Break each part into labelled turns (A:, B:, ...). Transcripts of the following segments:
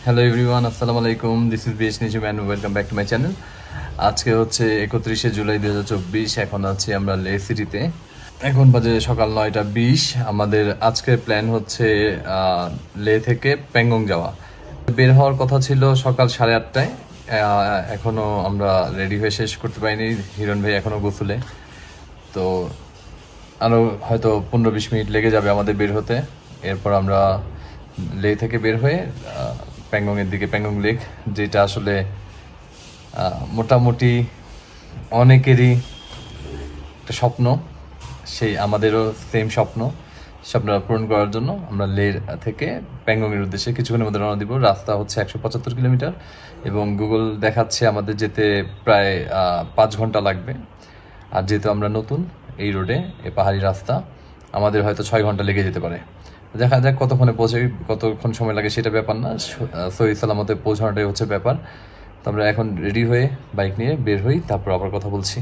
A: Hello everyone, আসসালামু আলাইকুম। This is BS Nizam and welcome back to my channel. আজকে হচ্ছে 31শে জুলাই 2024। এখন আছি আমরা লে সিটিতে। এখন বাজে সকাল 9:20। আমাদের আজকের প্ল্যান হচ্ছে লে থেকে প্যাংগং যাওয়া। বের হওয়ার কথা ছিল সকাল 8:30টায়। এখনও আমরা রেডি হয়ে শেষ করতে পারিনি। হিরণ ভাই এখনও গোসলে, তো আরও হয়তো 15-20 মিনিট লেগে যাবে আমাদের বের হতে। এরপর আমরা লে থেকে বের হয়ে প্যাংগংয়ের দিকে, প্যাংগং লেক, যেটা আসলে মোটামুটি অনেকেরই একটা স্বপ্ন, সেই আমাদেরও সেম স্বপ্নটা পূরণ করার জন্য আমরা লে থেকে প্যাংগংয়ের উদ্দেশ্যে কিছুক্ষণের মধ্যে রওনা দিব। রাস্তা হচ্ছে 175 কিলোমিটার এবং গুগল দেখাচ্ছে আমাদের যেতে প্রায় 5 ঘন্টা লাগবে। আর যেহেতু আমরা নতুন এই রোডে, এই পাহাড়ি রাস্তা, আমাদের হয়তো 6 ঘন্টা লেগে যেতে পারে। দেখা যাক কতক্ষণে পৌঁছাই, কতক্ষণ সময় লাগে সেটা ব্যাপার না, সহি সালামতে পৌঁছানোটাই হচ্ছে ব্যাপার। তো আমরা এখন রেডি হয়ে বাইক নিয়ে বের হই, তারপর আবার কথা বলছি।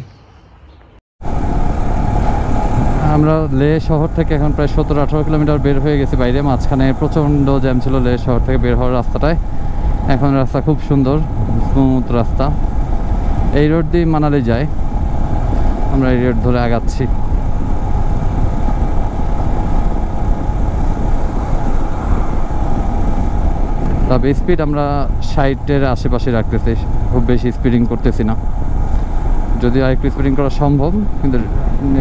B: আমরা লে শহর থেকে এখন প্রায় 17-18 কিলোমিটার বের হয়ে গেছি বাইরে। মাঝখানে প্রচণ্ড জ্যাম ছিল লে শহর থেকে বের হওয়ার রাস্তাটায়। এখন রাস্তা খুব সুন্দর, স্মুথ রাস্তা। এই রোড দিয়ে মানালি যায়, আমরা এই রোড ধরে আগাচ্ছি। তবে স্পিড আমরা 60-এর আশেপাশে রাখতেছি, খুব বেশি স্পিডিং করতেছি না। যদিও আরেকটু স্পিডিং করা সম্ভব, কিন্তু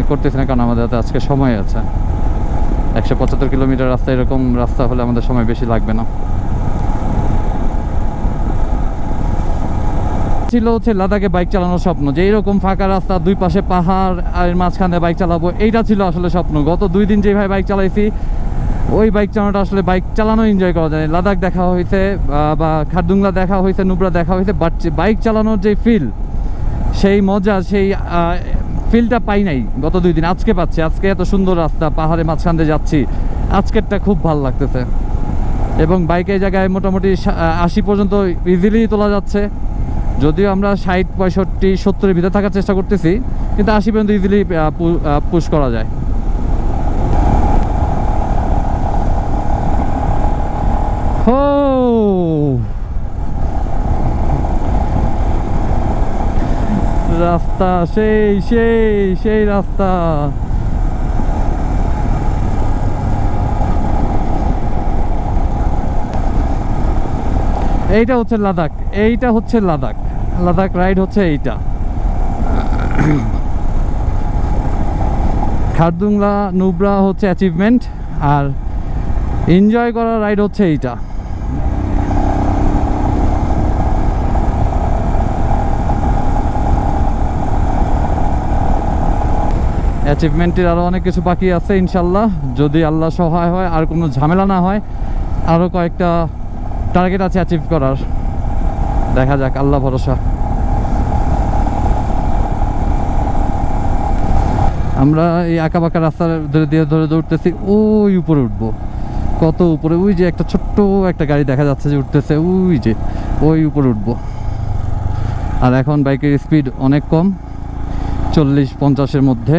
B: করতেছি না, কারণ আমাদের হাতে আজকে সময় আছে। 175 কিলোমিটার রাস্তা, এরকম রাস্তা হলে আমাদের সময় বেশি লাগবে না। ছিল হচ্ছে লাদাখে বাইক চালানোর স্বপ্ন, যে এইরকম ফাঁকা রাস্তা, দুই পাশে পাহাড় আর মাঝখানে বাইক চালাবো, এইটা ছিল আসলে স্বপ্ন। গত 2 দিন যেভাবে বাইক চালাইছি, ওই বাইক চালানোটা আসলে বাইক চালানো এনজয় করা যায়। লাদাখ দেখা হয়েছে বা খারদুংলা দেখা হয়েছে, নুব্রা দেখা হয়েছে, বাট বাইক চালানোর যে ফিল, সেই মজা, সেই ফিলটা পাই নাই গত 2 দিন। আজকে পাচ্ছি। আজকে এত সুন্দর রাস্তা, পাহাড়ে মাঝখান দিয়ে যাচ্ছি, আজকেরটা খুব ভালো লাগতেছে। এবং বাইকের জায়গায় মোটামুটি 80 পর্যন্ত ইজিলি তোলা যাচ্ছে। যদিও আমরা 60, 65, 70-এর ভিতরে থাকার চেষ্টা করতেছি, কিন্তু 80 পর্যন্ত ইজিলি পুশ করা যায়। হো, রাস্তা সেই সেই সেই রাস্তা। এইটা হচ্ছে লাদাখ, এইটা হচ্ছে লাদাখ। লাদাখ রাইড হচ্ছে এইটা। খারদুংলা, নুব্রা হচ্ছে অ্যাচিভমেন্ট, আর এনজয় করার রাইড হচ্ছে এইটা। অ্যাচিভমেন্টের আরও অনেক কিছু বাকি আছে ইনশাল্লাহ, যদি আল্লাহ সহায় হয়, আর কোনো ঝামেলা না হয়। আরও কয়েকটা টার্গেট আছে অ্যাচিভ করার, দেখা যাক, আল্লাহ ভরসা। আমরা এই আঁকাবাঁকা রাস্তার ধরে দৌড়তেছি, ওই উপরে উঠবো। কত উপরে, ওই যে একটা ছোট্ট একটা গাড়ি দেখা যাচ্ছে যে উঠতেছে, ওই যে ওই উপরে উঠবো। আর এখন বাইকের স্পিড অনেক কম, 40-50-এর মধ্যে।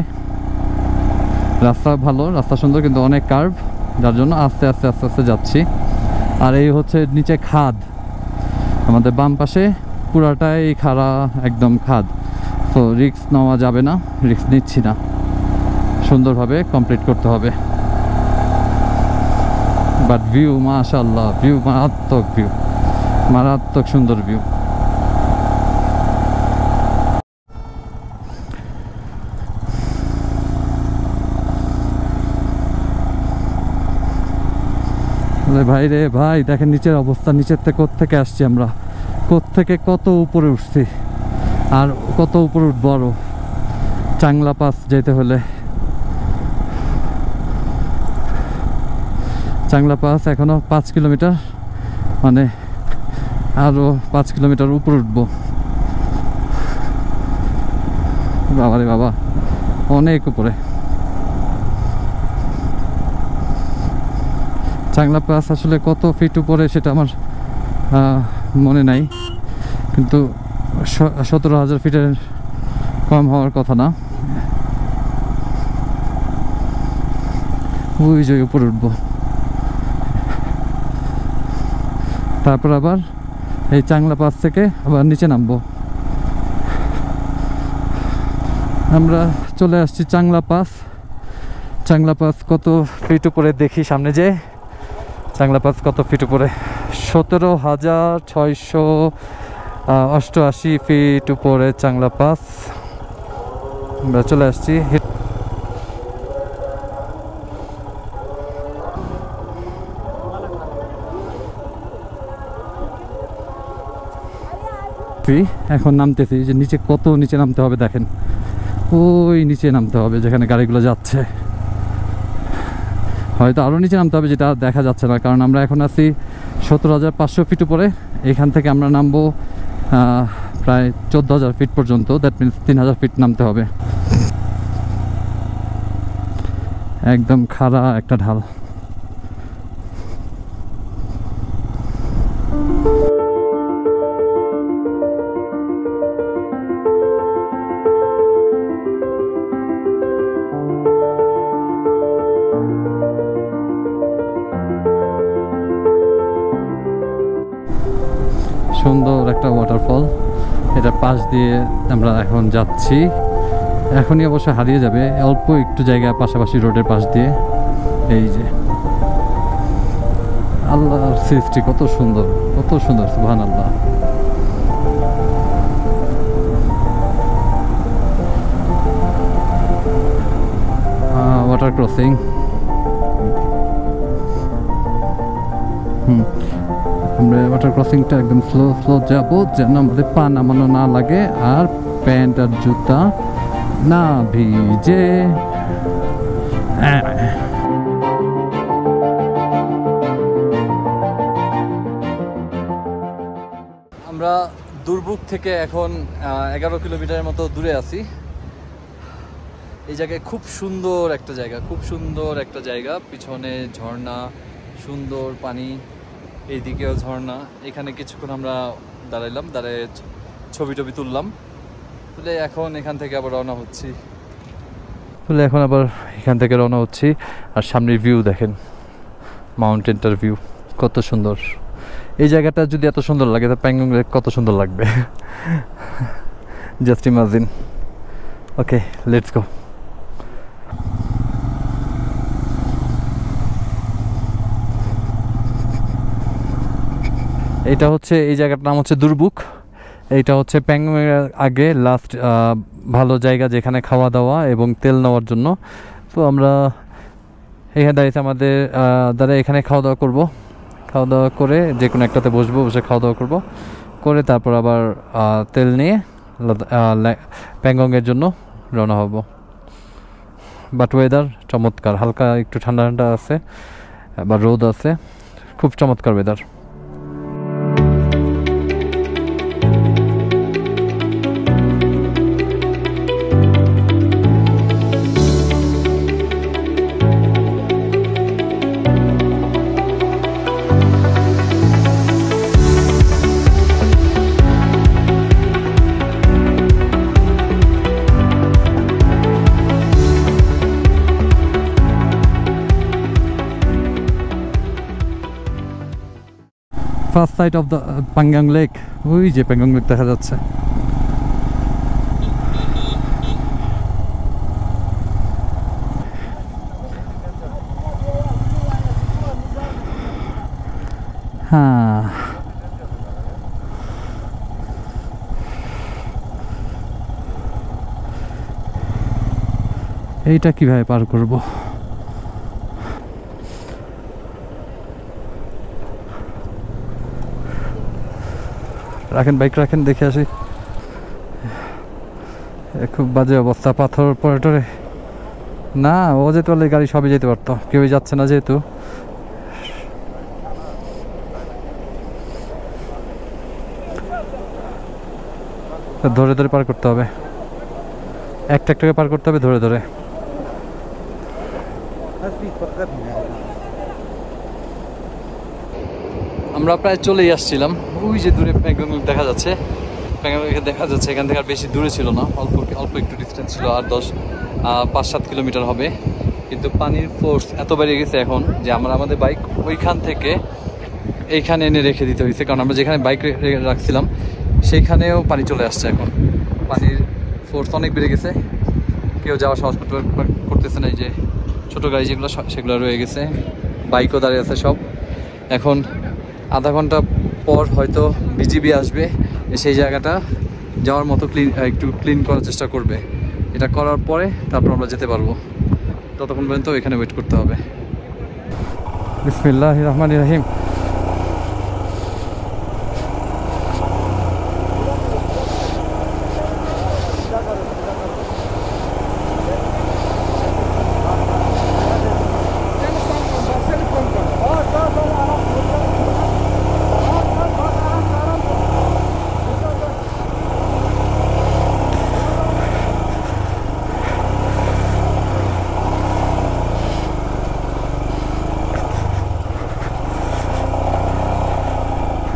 B: রাস্তা ভালো, রাস্তা সুন্দর, কিন্তু অনেক কার্ভ, যার জন্য আস্তে আস্তে আস্তে আস্তে যাচ্ছি। আর এই হচ্ছে নিচে খাদ, আমাদের বাম পাশে পুরাটাই খাড়া, একদম খাদ। তো রিস্ক নেওয়া যাবে না, রিস্ক নিচ্ছি না, সুন্দরভাবে কমপ্লিট করতে হবে। বাট ভিউ মাশাআল্লাহ, ভিউ মারাত্মক, ভিউ মারাত্মক সুন্দর ভিউ। ভাই রে ভাই, দেখেন নিচের অবস্থা, নিচের থেকে কোত্থেকে আসছি আমরা, কোত্থেকে কত উপরে উঠছি, আর কত উপরে উঠবো আরো চাংলা পাস যেতে হলে। চাংলা পাস এখনো 5 কিলোমিটার, মানে আরো 5 কিলোমিটার উপরে উঠবো। বাবা রে বাবা, অনেক উপরে। চাংলা পাস আসলে কত ফিট উপরে সেটা আমার মনে নাই, কিন্তু 17,000 ফিটের কম হওয়ার কথা না। ওই যে উপরে উঠবো, তারপর আবার এই চাংলা পাস থেকে আবার নিচে নামবো। আমরা চলে আসছি চাংলা পাস। চাংলা পাস কত ফিট উপরে দেখি সামনে যে চাংলা পাস কত ফিট উপরে, 17,688 ফিট উপরে চাংলা পাস। আমরা চলে আসছি। এখন নামতেছি, যে নিচে কত নিচে নামতে হবে দেখেন, ওই নিচে নামতে হবে যেখানে গাড়িগুলো যাচ্ছে। হয়তো আরও নিচে নামতে হবে যেটা দেখা যাচ্ছে না, কারণ আমরা এখন আছি 17,500 ফিট উপরে। এখান থেকে আমরা নামবো প্রায় 14,000 ফিট পর্যন্ত, দ্যাট মিনস 3,000 ফিট নামতে হবে। একদম খাড়া একটা ঢাল। সুন্দর একটা ওয়াটারফল, এটা পাশ দিয়ে আমরা এখন যাচ্ছি। এখনই অবশ্য হারিয়ে যাবে, অল্প একটু জায়গা পাশাপাশি রোডের পাশ দিয়ে। এই যে আল্লাহর সৃষ্টি, কত সুন্দর, কত সুন্দর, সুবহানাল্লাহ। Water crossing. আমরা ওয়াটার ক্রসিংটা একদম স্লো স্লো যাবো, যেন আমাদের পা নামানো না লাগে আর প্যান্ট আর জুতা না ভিজে। আমরা দুর্ভোগ থেকে এখন 11 কিলোমিটারের মতো দূরে আছি। এই জায়গায় খুব সুন্দর একটা জায়গা, খুব সুন্দর একটা জায়গা। পিছনে ঝর্ণা, সুন্দর পানি, এইদিকেও ঝর্ণা। এখানে কিছুক্ষণ আমরা দাঁড়াইলাম, দাঁড়ায় ছবি টবি তুললাম, তুলে এখন এখান থেকে আবার রওনা হচ্ছি। আর সামনের ভিউ দেখেন, মাউন্টেনটার ভিউ কত সুন্দর। এই জায়গাটা যদি এত সুন্দর লাগে তো প্যাংগং লেক কত সুন্দর লাগবে, just imagine. Okay, let's go. এটা হচ্ছে, এই জায়গাটার নাম হচ্ছে দুর্ভোগ। এইটা হচ্ছে প্যাংগংয়ের আগে লাস্ট ভালো জায়গা যেখানে খাওয়া দাওয়া এবং তেল নেওয়ার জন্য। তো আমরা এখানে দাঁড়িয়েছি, আমাদের দ্বারা এখানে খাওয়া দাওয়া করবো। খাওয়া দাওয়া করে যে কোনো একটাতে বসবো, বসে খাওয়া দাওয়া করবো, করে তারপর আবার তেল নিয়ে প্যাংগংয়ের জন্য রওনা হব। বাট ওয়েদার চমৎকার, হালকা একটু ঠান্ডা ঠান্ডা আছে, আবার রোদ আছে, খুব চমৎকার weather. First sight of the Pangong lake. ওই যে প্যাংগং লেক দেখা যাচ্ছে। হ্যাঁ, এইটা কিভাবে পার করবো? রাখেন, বাইক রাখেন, দেখে আসি। খুব বাজে অবস্থা, পাথর পরে টরে। না, ও যেতে পারলে গাড়ি সবই যেতে পারতো, কেউই যাচ্ছে না যেহেতু। ধরে ধরে পার করতে হবে, একটা একটাকে পার করতে হবে ধরে ধরে। আমরা প্রায় চলেই আসছিলাম। ওই যে দূরে প্যাংগং লেক দেখা যাচ্ছে, প্যাংগং লেক দেখা যাচ্ছে। এখান থেকে আর বেশি দূরে ছিল না, অল্প অল্প একটু ডিস্টেন্স ছিল, আর 5-7 কিলোমিটার হবে। কিন্তু পানির ফোর্স এত বেড়ে গেছে এখন যে আমরা আমাদের বাইক ওইখান থেকে এইখানে এনে রেখে দিতে হয়েছে, কারণ আমরা যেখানে বাইক রাখছিলাম সেইখানেও পানি চলে আসছে। এখন পানির ফোর্স অনেক বেড়ে গেছে, কেউ যাওয়া সাহস করতেছে না। এই যে ছোটো গাড়ি যেগুলো সেগুলো রয়ে গেছে, বাইকও দাঁড়িয়ে আছে সব। এখন আধা ঘন্টা পর হয়তো বিজিবি আসবে, সেই জায়গাটা যাওয়ার মতো একটু ক্লিন করার চেষ্টা করবে। এটা করার পরে তারপর আমরা যেতে পারবো, ততক্ষণ পর্যন্ত এখানে ওয়েট করতে হবে। বিসমিল্লাহির রহমানির রহিম।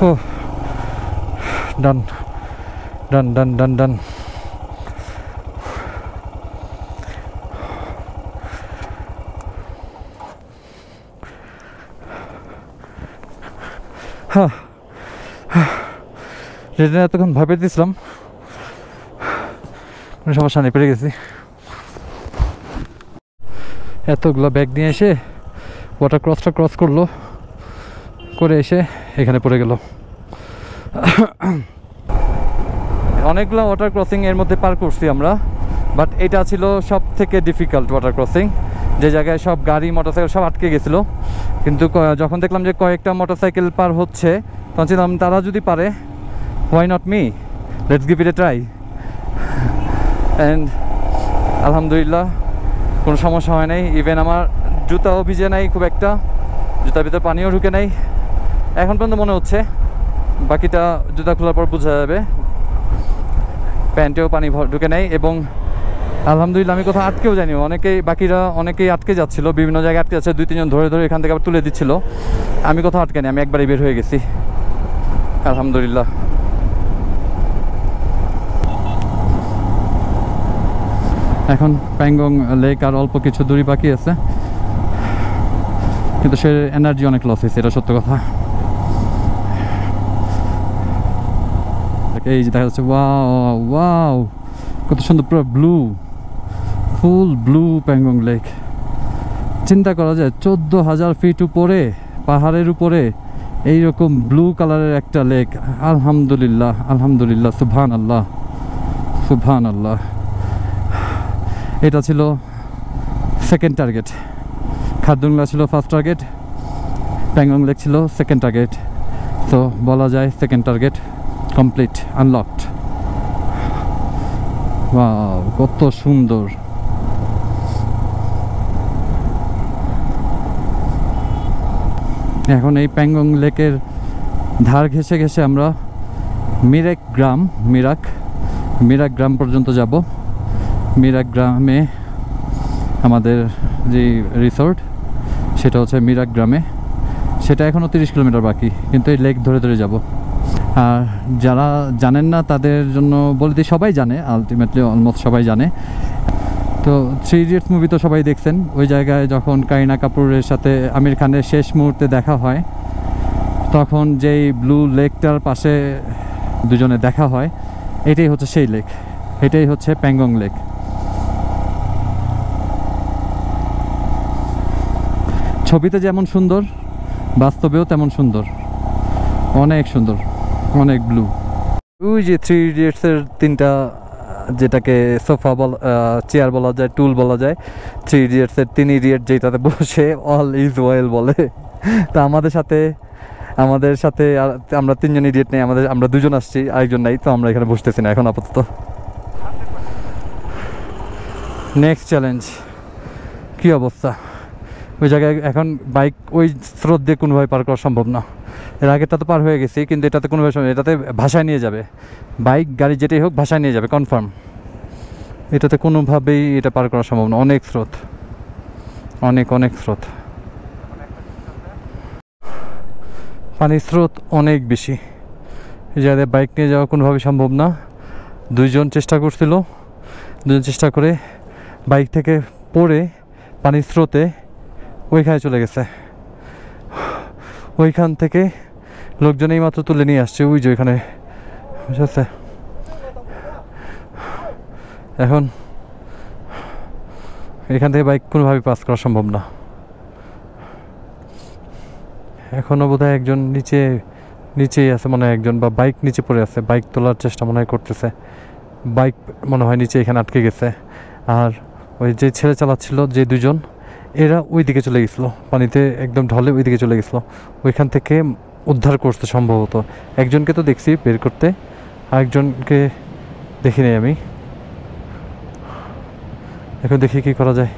B: Oh, done. যেটা এতক্ষণ ভয় পেয়েছিলাম, সমস্যা নেই, পেরে গেছি। এতগুলো ব্যাগ নিয়ে এসে ওয়াটার ক্রস করলো, করে এসে এখানে পড়ে গেল। অনেকগুলো ওয়াটার ক্রসিং এর মধ্যে পার করছি আমরা, বাট এটা ছিল সব থেকে ডিফিকাল্ট ওয়াটার ক্রসিং, যে জায়গায় সব গাড়ি মোটরসাইকেল সব আটকে গেছিলো। কিন্তু যখন দেখলাম যে কয়েকটা মোটরসাইকেল পার হচ্ছে, তখন ছিলাম তারা যদি পারে, why not me, let's give it A try. And আলহামদুলিল্লাহ কোনো সমস্যা হয় নাই। ইভেন আমার জুতাও ভিজে নাই খুব একটা, জুতার ভিতরে পানিও ঢুকে নাই এখন পর্যন্ত মনে হচ্ছে। বাকিটা জুতা খোলার পর বোঝা যাবে। প্যান্টেও পানি ঢুকে নেই, এবং আলহামদুলিল্লাহ আমি কোথাও আটকেও যাইনি। অনেকেই আটকে যাচ্ছিলো, বিভিন্ন জায়গায় আটকে যাচ্ছে, 2-3 জন ধরে এখান থেকে আবার তুলে দিচ্ছিল। আমি কোথাও আটকে নি, আমি একবারই বের হয়ে গেছি আলহামদুলিল্লাহ। এখন প্যাংগং লেক আর অল্প কিছু দূরই বাকি আছে, কিন্তু সে এনার্জি অনেক লস হয়েছে, এটা সত্য কথা। এই যে দেখা যাচ্ছে, ওয়াও কত সুন্দর, পুরো ফুল ব্লু প্যাংগং লেক। চিন্তা করা যায় 14,000 ফিট উপরে, পাহাড়ের উপরে এইরকম ব্লু কালারের একটা লেক। আলহামদুলিল্লাহ, সুবহানাল্লাহ। এটা ছিল সেকেন্ড টার্গেট, খারদুংলা ছিল ফার্স্ট টার্গেট, প্যাংগং লেক ছিল সেকেন্ড টার্গেট। তো বলা যায় second target complete, unlocked. Wow কত সুন্দর। এখন এই প্যাংগং লেকের ধার ঘেঁষে আমরা মিরাক গ্রাম পর্যন্ত যাব। মিরাক গ্রামে আমাদের যে রিসোর্ট, সেটা হচ্ছে মিরাক গ্রামে। সেটা এখনও 30 কিলোমিটার বাকি, কিন্তু এই লেক ধরে যাব। আর যারা জানেন না তাদের জন্য বলে দিই, সবাই জানে, আলটিমেটলি অলমোস্ট সবাই জানে। তো 3 ইডিয়টস মুভি তো সবাই দেখছেন। ওই জায়গায় যখন কারিনা কাপুরের সাথে আমির খানের শেষ মুহূর্তে দেখা হয়, তখন যেই ব্লু লেকটার পাশে দুজনে দেখা হয়, এটাই হচ্ছে সেই লেক, এটাই হচ্ছে প্যাংগং লেক। ছবিতে যেমন সুন্দর, বাস্তবেও তেমন সুন্দর, অনেক সুন্দর, অনেক ব্লু। ওই যে 3 ইডিয়টসের 3টা, যেটাকে সোফা চেয়ার বলা যায়, টুল বলা যায়, 3 ইডিয়টসের 3 ইডিয়ট যেটাতে বসে অল ইজ ওয়েল বলে। তা আমাদের সাথে আমরা 3 জন ইডিয়ট নেই, আমরা 2 জন আসছি, আরেকজন নাই, তো আমরা এখানে বসতেছি না এখন আপাতত। নেক্সট চ্যালেঞ্জ, কী অবস্থা ওই জায়গায়। এখন বাইক ওই স্রোত দিয়ে কোনোভাবে পার করা সম্ভব না। এর আগেরটা তো পার হয়ে গেছি, কিন্তু এটাতে কোনোভাবে সম্ভব, এটাতে ভাষায় নিয়ে যাবে, বাইক গাড়ি যেটাই হোক ভাষায় নিয়ে যাবে কনফার্ম। এটাতে কোনোভাবেই এটা পার করা সম্ভব না, অনেক স্রোত, অনেক স্রোত, পানির স্রোত অনেক বেশি। এই জায়গায় বাইক নিয়ে যাওয়া কোনোভাবেই সম্ভব না। 2 জন চেষ্টা করছিল, 2 জন চেষ্টা করে বাইক থেকে পড়ে পানির স্রোতে ওইখানে চলে গেছে। ওইখান থেকে লোকজন এই মাত্র তুলে নিয়ে আসছে ওই যে ওইখানে, বুঝেছে? এখন এখান থেকে বাইক কোনোভাবে পাস করা সম্ভব না। এখনও বোধহয় একজন নিচেই আছে মনে হয়, একজন বা বাইক নিচে পড়ে আছে, বাইক তোলার চেষ্টা মনে হয় করতেছে। বাইক মনে হয় নিচে এখানে আটকে গেছে। আর ওই যে ছেলে চালাচ্ছিল যে দুজন, এরা ওই দিকে চলে গেছিলো, পানিতে একদম ঢলে ওই দিকে চলে গেছিলো, ওইখান থেকে উদ্ধার করতে সম্ভবত। একজনকে তো দেখছি বের করতে, আরেকজনকে দেখি নাই আমি। এখন দেখি কি করা যায়।